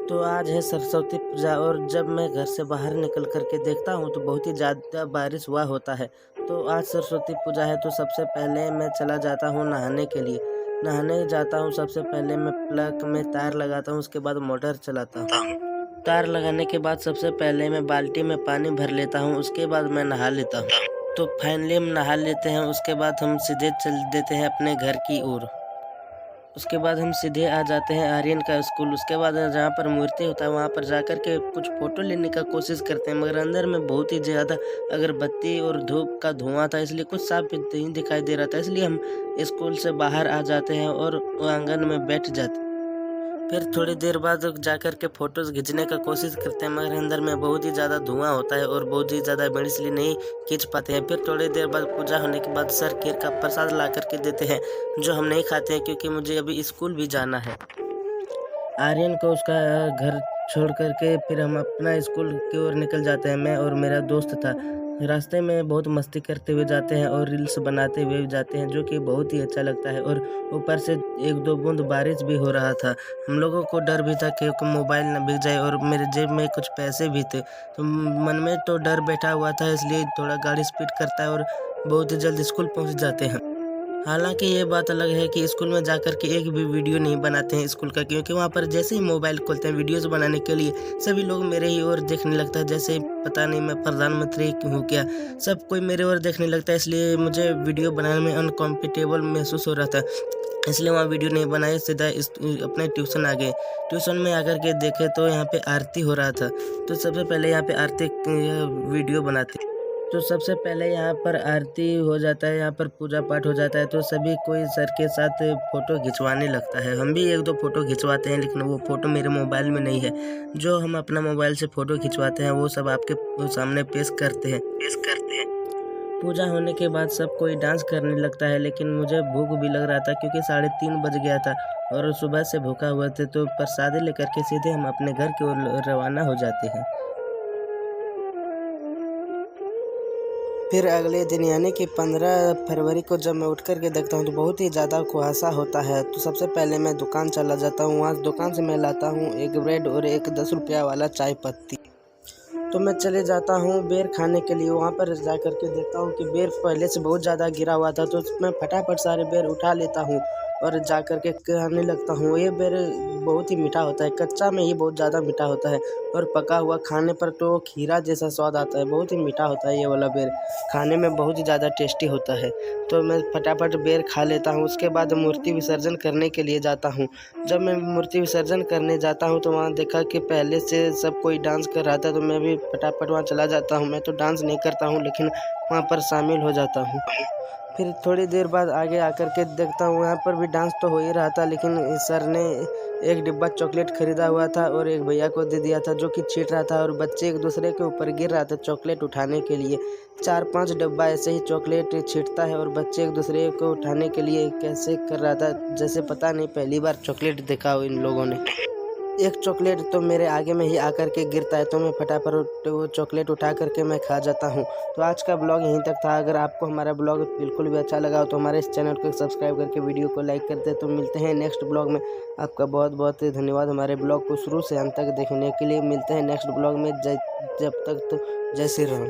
तो आज है सरस्वती पूजा और जब मैं घर से बाहर निकल कर के देखता हूँ तो बहुत ही ज़्यादा बारिश हुआ होता है। तो आज सरस्वती पूजा है तो सबसे पहले मैं चला जाता हूँ नहाने के लिए। नहाने जाता हूँ सबसे पहले मैं प्लग में तार लगाता हूँ, उसके बाद मोटर चलाता हूँ। तार लगाने के बाद सबसे पहले मैं बाल्टी में पानी भर लेता हूँ, उसके बाद मैं नहा लेता हूँ। तो फाइनली हम नहा लेते हैं, उसके बाद हम सीधे चल देते हैं अपने घर की ओर। उसके बाद हम सीधे आ जाते हैं आर्यन का स्कूल। उसके बाद जहाँ पर मूर्ति होता है वहाँ पर जाकर के कुछ फ़ोटो लेने का कोशिश करते हैं, मगर अंदर में बहुत ही ज़्यादा अगरबत्ती और धूप का धुआं था, इसलिए कुछ साफ भी नहीं दिखाई दे रहा था। इसलिए हम स्कूल से बाहर आ जाते हैं और आंगन में बैठ जाते हैं। फिर थोड़ी देर बाद जाकर के फ़ोटोज़ खींचने का कोशिश करते हैं, मगर अंदर में बहुत ही ज़्यादा धुआं होता है और बहुत ही ज़्यादा भीड़, इसलिए नहीं खींच पाते हैं। फिर थोड़ी देर बाद पूजा होने के बाद सर खीर का प्रसाद ला कर के देते हैं, जो हम नहीं खाते हैं क्योंकि मुझे अभी स्कूल भी जाना है। आर्यन को उसका घर छोड़ कर के फिर हम अपना स्कूल की ओर निकल जाते हैं। मैं और मेरा दोस्त था। रास्ते में बहुत मस्ती करते हुए जाते हैं और रील्स बनाते हुए जाते हैं, जो कि बहुत ही अच्छा लगता है। और ऊपर से एक दो बूंद बारिश भी हो रहा था। हम लोगों को डर भी था कि मोबाइल न भीग जाए और मेरे जेब में कुछ पैसे भी थे, तो मन में तो डर बैठा हुआ था, इसलिए थोड़ा गाड़ी स्पीड करता है और बहुत ही जल्द स्कूल पहुँच जाते हैं। हालाँकि ये बात अलग है कि स्कूल में जाकर के एक भी वीडियो नहीं बनाते हैं स्कूल का, क्योंकि वहाँ पर जैसे ही मोबाइल खोलते हैं वीडियोज़ बनाने के लिए सभी लोग मेरे ही ओर देखने लगता है, जैसे पता नहीं मैं प्रधानमंत्री हूँ क्या। सब कोई मेरे ओर देखने लगता है, इसलिए मुझे वीडियो बनाने में अनकम्फर्टेबल महसूस हो रहा था। इसलिए वहाँ वीडियो नहीं बनाए, सीधा अपने ट्यूशन आ गए। ट्यूशन में आकर के देखे तो यहाँ पे आरती हो रहा था, तो सबसे पहले यहाँ पे आरती वीडियो बनाते। तो सबसे पहले यहाँ पर आरती हो जाता है, यहाँ पर पूजा पाठ हो जाता है, तो सभी कोई सर के साथ फ़ोटो खिंचवाने लगता है। हम भी एक दो फ़ोटो खिंचवाते हैं, लेकिन वो फ़ोटो मेरे मोबाइल में नहीं है। जो हम अपना मोबाइल से फ़ोटो खिंचवाते हैं वो सब आपके सामने पेश करते हैं। पूजा होने के बाद सब कोई डांस करने लगता है, लेकिन मुझे भूख भी लग रहा था क्योंकि 3:30 बज गया था और सुबह से भूखा हुए थे। तो प्रसादी लेकर के सीधे हम अपने घर की ओर रवाना हो जाते हैं। फिर अगले दिन यानी कि 15 फरवरी को जब मैं उठ कर के देखता हूँ तो बहुत ही ज़्यादा कुहासा होता है। तो सबसे पहले मैं दुकान चला जाता हूँ, वहाँ दुकान से मैं लाता हूँ एक ब्रेड और एक 10 रुपया वाला चाय पत्ती। तो मैं चले जाता हूँ बेर खाने के लिए। वहाँ पर जा कर के देखता हूँ कि बेर पहले से बहुत ज़्यादा गिरा हुआ था, तो मैं फटाफट सारे बेर उठा लेता हूँ और जा कर के खाने लगता हूँ। ये बेर बहुत ही मीठा होता है, कच्चा में ही बहुत ज़्यादा मीठा होता है और पका हुआ खाने पर तो खीरा जैसा स्वाद आता है। बहुत ही मीठा होता है ये वाला बेर, खाने में बहुत ही ज़्यादा टेस्टी होता है। तो मैं फटाफट बेर खा लेता हूँ। उसके बाद मूर्ति विसर्जन करने के लिए जाता हूँ। जब मैं मूर्ति विसर्जन करने जाता हूँ तो वहाँ देखा कि पहले से सब कोई डांस कर रहा था, तो मैं भी फटाफट वहाँ चला जाता हूँ। मैं तो डांस नहीं करता हूँ, लेकिन वहाँ पर शामिल हो जाता हूँ। फिर थोड़ी देर बाद आगे आकर के देखता हूँ यहाँ पर भी डांस तो हो ही रहा था, लेकिन सर ने एक डिब्बा चॉकलेट खरीदा हुआ था और एक भैया को दे दिया था जो कि छीट रहा था, और बच्चे एक दूसरे के ऊपर गिर रहा था चॉकलेट उठाने के लिए। 4-5 डब्बा ऐसे ही चॉकलेट छीटता है और बच्चे एक दूसरे को उठाने के लिए कैसे कर रहा था, जैसे पता नहीं पहली बार चॉकलेट देखा हो इन लोगों ने। एक चॉकलेट तो मेरे आगे में ही आकर के गिरता है, तो मैं फटाफट वो चॉकलेट उठा करके मैं खा जाता हूँ। तो आज का ब्लॉग यहीं तक था। अगर आपको हमारा ब्लॉग बिल्कुल भी अच्छा लगा हो तो हमारे इस चैनल को सब्सक्राइब करके वीडियो को लाइक कर दे। तो मिलते हैं नेक्स्ट ब्लॉग में। आपका बहुत बहुत धन्यवाद हमारे ब्लॉग को शुरू से अंत तक देखने के लिए। मिलते हैं नेक्स्ट ब्लॉग में। जब तक तो जय श्री राम।